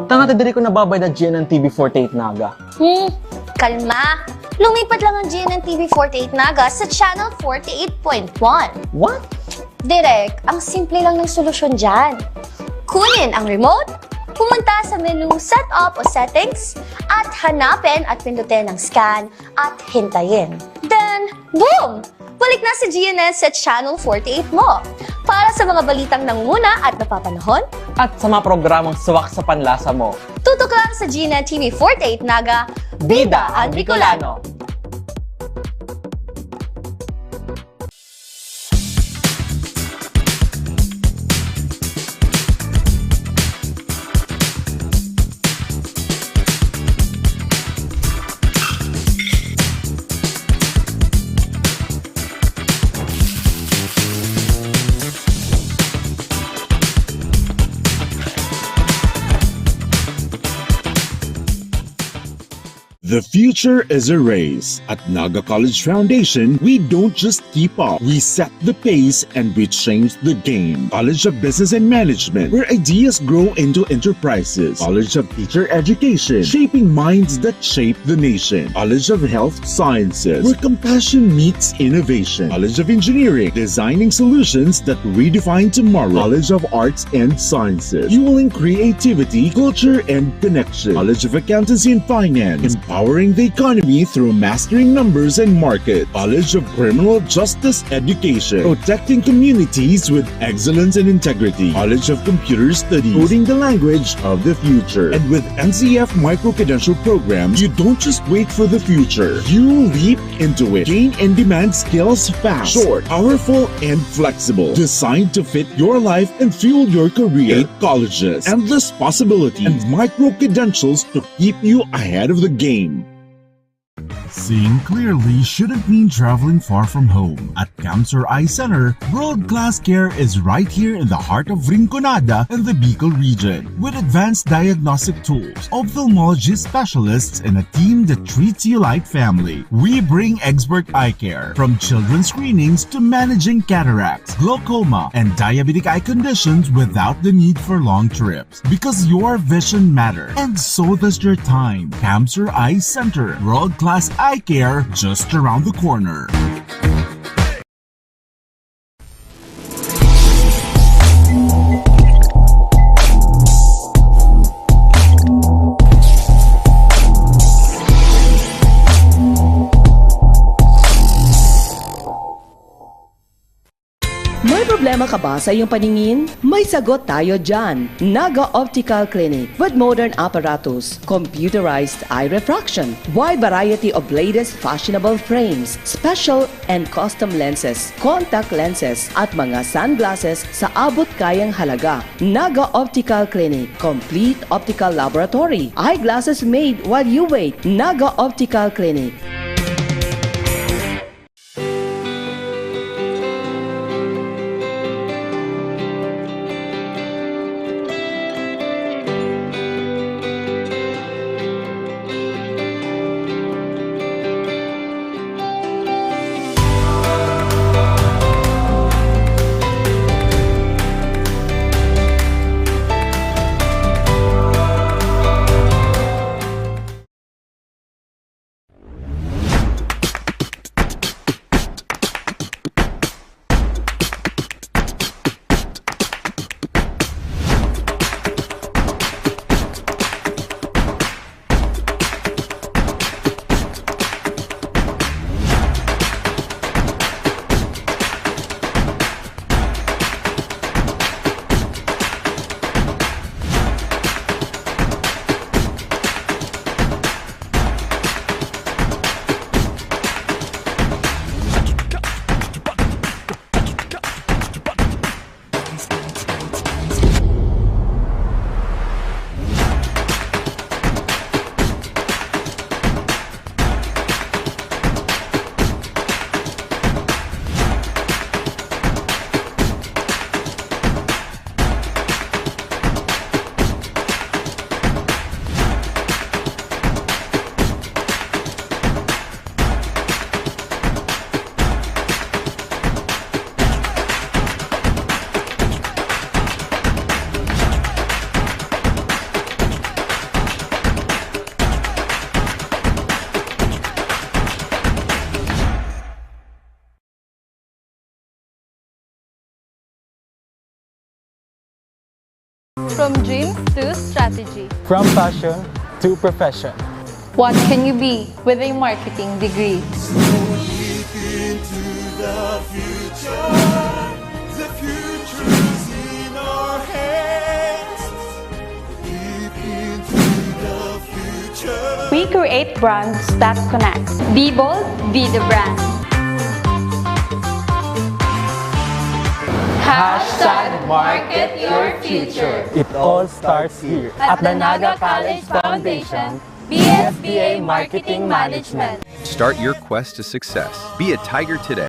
Tanga diri ko nababay na GNN TV48 Naga. Kalma. Lumipat lang ang GNN TV48 Naga sa channel 48.1. What? Direk, ang simple lang ng solusyon dyan. Kunin ang remote, pumunta sa menu Setup o Settings, at hanapin at pindutin ang scan at hintayin. Then, boom! Balik na si GNN sa channel 48 mo. Para sa mga balitang nanguna at napapanahon, At sa mga programang swak sa panlasa mo. tutok lang sa GNN TV48 Naga, Bida ang Bicolano! The future is a race. At Naga College Foundation, we don't just keep up, we set the pace and we change the game. College of Business and Management, where ideas grow into enterprises. College of Teacher Education, shaping minds that shape the nation. College of Health Sciences, where compassion meets innovation. College of Engineering, designing solutions that redefine tomorrow. College of Arts and Sciences, fueling creativity, culture, and connection. College of Accountancy and Finance, empowering the economy through mastering numbers and market. College of Criminal Justice Education, protecting communities with excellence and integrity. College of Computer Studies, coding the language of the future. And with NCF micro-credential programs, you don't just wait for the future, you leap into it. Gain and demand skills fast, short, powerful, and flexible. Designed to fit your life and fuel your career. 8 colleges, endless possibilities, and micro-credentials to keep you ahead of the game. Seeing clearly shouldn't mean traveling far from home. At Cancer Eye Center, world-class care is right here in the heart of Rinconada and the Bicol region. With advanced diagnostic tools, ophthalmology specialists, and a team that treats you like family, we bring expert eye care. From children's screenings to managing cataracts, glaucoma, and diabetic eye conditions without the need for long trips. Because your vision matters, and so does your time. Cancer Eye Center, world-class eye care just around the corner. May problema ka ba sa iyong paningin? May sagot tayo dyan. Naga Optical Clinic with modern apparatus, computerized eye refraction, wide variety of latest fashionable frames, special and custom lenses, contact lenses, at mga sunglasses sa abot kayang halaga. Naga Optical Clinic, complete optical laboratory, eyeglasses made while you wait. Naga Optical Clinic. From dreams to strategy. From passion to profession. What can you be with a marketing degree? The future's in our hands. Deep into the future. We create brands that connect. Be bold, be the brand. Hashtag market your future. It all starts here At the Naga College Foundation, BSBA Marketing Management. Start your quest to success. Be a Tiger today.